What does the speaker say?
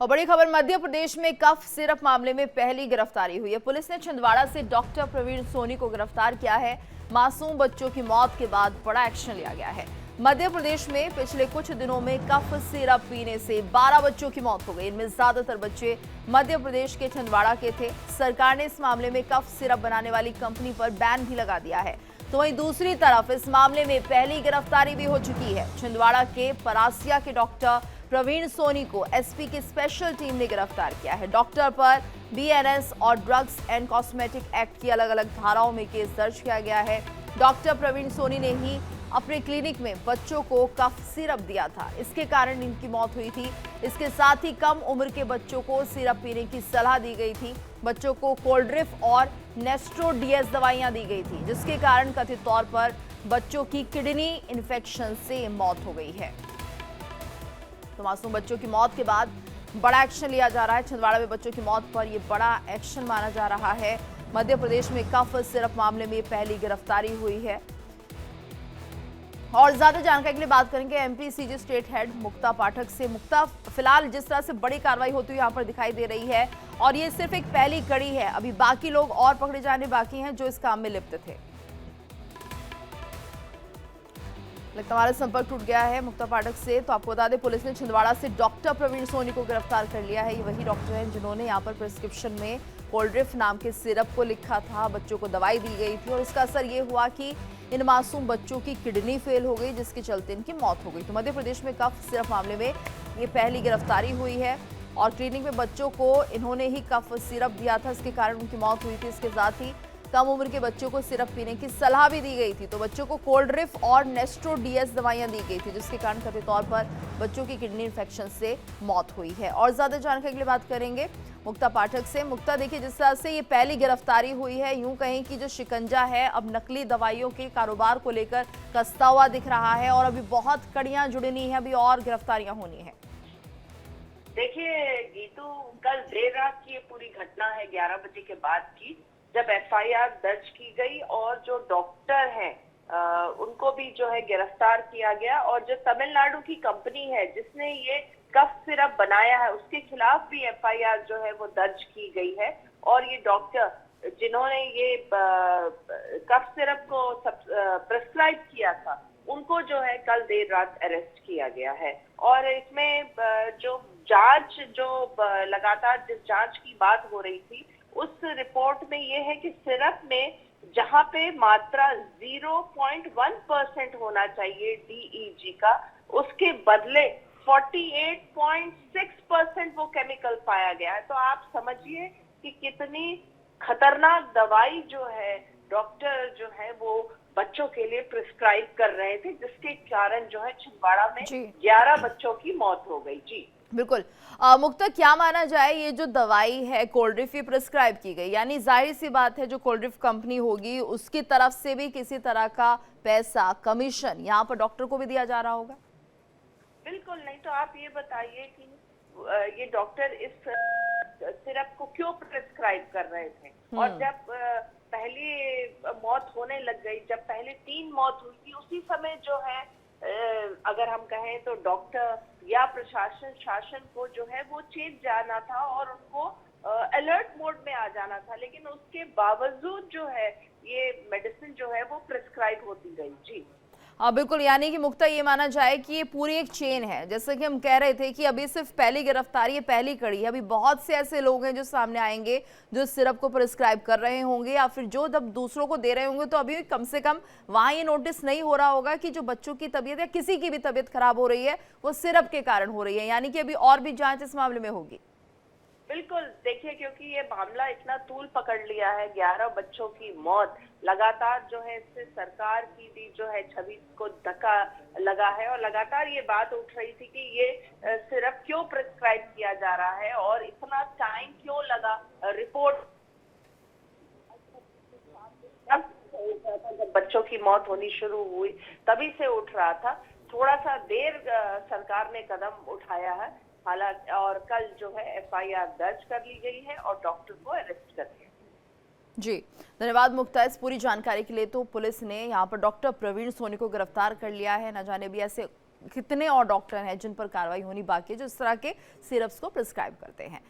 और बड़ी खबर, मध्य प्रदेश में कफ सिरप मामले में पहली गिरफ्तारी हुई है। पुलिस ने छिंदवाड़ा से डॉक्टर प्रवीण सोनी को गिरफ्तार किया है। मासूम बच्चों की मौत के बाद बड़ा एक्शन लिया गया है। मध्य प्रदेश में पिछले कुछ दिनों में कफ सिरप पीने से 12 बच्चों की मौत हो गई। इनमें ज्यादातर बच्चे मध्य प्रदेश के छिंदवाड़ा के थे। सरकार ने इस मामले में कफ सिरप बनाने वाली कंपनी पर बैन भी लगा दिया है। तो वहीं दूसरी तरफ इस मामले में पहली गिरफ्तारी भी हो चुकी है। छिंदवाड़ा के परासिया के डॉक्टर प्रवीण सोनी को एसपी की स्पेशल टीम ने गिरफ्तार किया है। डॉक्टर पर बीएनएस और ड्रग्स एंड कॉस्मेटिक एक्ट की अलग अलग धाराओं में केस दर्ज किया गया है। डॉक्टर प्रवीण सोनी ने ही अपने क्लिनिक में बच्चों को कफ सिरप दिया था, इसके कारण इनकी मौत हुई थी। इसके साथ ही कम उम्र के बच्चों को सिरप पीने की सलाह दी गई थी। बच्चों को कोल्ड्रिफ और नेस्ट्रोडीएस दवाइयां दी गई थी, जिसके कारण कथित तौर पर बच्चों की किडनी इन्फेक्शन से मौत हो गई है। तो मासूम बच्चों की मौत के बाद बड़ा एक्शन लिया जा रहा है। छिंदवाड़ा में बच्चों की मौत पर यह बड़ा एक्शन माना जा रहा है। मध्य प्रदेश में कफ सिरप मामले में पहली गिरफ्तारी हुई है। और ज्यादा जानकारी के लिए बात करेंगे एमपी सीजी स्टेट हेड मुक्ता पाठक से। मुक्ता, फिलहाल जिस तरह से बड़ी कार्रवाई होती हुई यहाँ पर दिखाई दे रही है, और ये सिर्फ एक पहली कड़ी है, अभी बाकी लोग और पकड़े जाने बाकी हैं जो इस काम में लिप्त थे। लगता हमारा संपर्क टूट गया है मुक्ता पाठक से। तो आपको बता दें, पुलिस ने छिंदवाड़ा से डॉक्टर प्रवीण सोनी को गिरफ्तार कर लिया है। ये वही डॉक्टर हैं जिन्होंने यहाँ पर प्रिस्क्रिप्शन में कोल्ड्रिफ नाम के सिरप को लिखा था। बच्चों को दवाई दी गई थी और इसका असर ये हुआ कि इन मासूम बच्चों की किडनी फेल हो गई, जिसके चलते इनकी मौत हो गई। तो मध्य प्रदेश में कफ सिरप मामले में ये पहली गिरफ्तारी हुई है और क्लिनिक में बच्चों को इन्होंने ही कफ सिरप दिया था, इसके कारण उनकी मौत हुई थी। इसके साथ ही कम उम्र के बच्चों को सिरप पीने की सलाह भी दी गई थी। तो बच्चों को कोल्ड्रिफ और नेस्ट्रोडीएस दवाइयां दी गई थी, जिसके कारण कथित तौर पर बच्चों की किडनी इन्फेक्शन से मौत हुई है। और ज्यादा जानकारी के लिए बात करेंगे मुक्ता पाठक से। मुक्ता, देखिए, जिस तरह से ये पहली गिरफ्तारी हुई है, यूं कहें कि जो शिकंजा है अब नकली दवाइयों के कारोबार को लेकर कसता हुआ दिख रहा है और अभी बहुत कड़ियां जुड़नी है, अभी और गिरफ्तारियां होनी है। देखिए गीतू, कल देर रात की ये पूरी घटना है, 11 बजे के बाद की, जब एफआईआर दर्ज की गई और जो डॉक्टर हैं उनको भी जो है गिरफ्तार किया गया। और जो तमिलनाडु की कंपनी है जिसने ये कफ सिरप बनाया है, उसके खिलाफ भी एफआईआर जो है वो दर्ज की गई है। और ये डॉक्टर जिन्होंने ये कफ सिरप को प्रिस्क्राइब किया था, उनको जो है कल देर रात अरेस्ट किया गया है। और इसमें जो जांच, जो लगातार जिस जांच की बात हो रही थी, उस रिपोर्ट में ये है कि सिरप में जहां पे मात्रा 0.1% होना चाहिए डीईजी का, उसके बदले 48.6% वो केमिकल पाया गया है। तो आप समझिए कि कितनी खतरनाक दवाई जो है डॉक्टर जो है वो बच्चों के लिए प्रिस्क्राइब कर रहे थे, जिसके कारण जो है छिंदवाड़ा में 11 बच्चों की मौत हो गई। जी बिल्कुल। मुक्ता, क्या माना जाए, ये जो दवाई है कोल्ड्रिफ ये प्रिस्क्राइब की गई, यानी जाहिर सी बात है जो कोल्ड्रिफ कंपनी होगी उसकी तरफ से भी किसी तरह का पैसा, कमीशन यहाँ पर डॉक्टर को भी दिया जा रहा होगा? बिल्कुल नहीं। तो आप ये बताइए कि ये डॉक्टर इस सिरप को क्यों प्रिस्क्राइब कर रहे थे? और जब पहली मौत होने लग गई, जब पहले 3 मौत हुई थी, उसी समय जो है अगर हम कहें तो डॉक्टर या प्रशासन, शासन को जो है वो चेत जाना था और उनको अलर्ट मोड में आ जाना था, लेकिन उसके बावजूद जो है ये मेडिसिन जो है वो प्रिस्क्राइब होती गई। जी बिल्कुल, यानी कि मुक्ता, ये माना जाए कि ये पूरी एक चेन है। जैसे कि हम कह रहे थे कि अभी सिर्फ पहली गिरफ्तारी है, पहली कड़ी है, अभी बहुत से ऐसे लोग हैं जो सामने आएंगे जो सिरप को प्रिस्क्राइब कर रहे होंगे या फिर जो जब दूसरों को दे रहे होंगे, तो अभी कम से कम वहाँ ये नोटिस नहीं हो रहा होगा कि जो बच्चों की तबीयत या किसी की भी तबीयत खराब हो रही है वो सिरप के कारण हो रही है। यानी कि अभी और भी जाँच इस मामले में होगी। बिल्कुल। देखिए, क्योंकि ये मामला इतना तूल पकड़ लिया है, 11 बच्चों की मौत, लगातार जो है इससे सरकार की भी जो है छवि को धक्का लगा है। और लगातार ये बात उठ रही थी कि ये सिरप क्यों प्रिस्क्राइब किया जा रहा है और इतना टाइम क्यों लगा रिपोर्ट। जब बच्चों की मौत होनी शुरू हुई तभी से उठ रहा था। थोड़ा सा देर सरकार ने कदम उठाया है हालांकि, और कल जो है एफआईआर दर्ज कर ली गई है और डॉक्टर को अरेस्ट कर लिया। जी धन्यवाद मुक्ता इस पूरी जानकारी के लिए। तो पुलिस ने यहाँ पर डॉक्टर प्रवीण सोनी को गिरफ्तार कर लिया है। न जाने भी ऐसे कितने और डॉक्टर हैं जिन पर कार्रवाई होनी बाकी है जो इस तरह के सिरप्स को प्रिस्क्राइब करते हैं।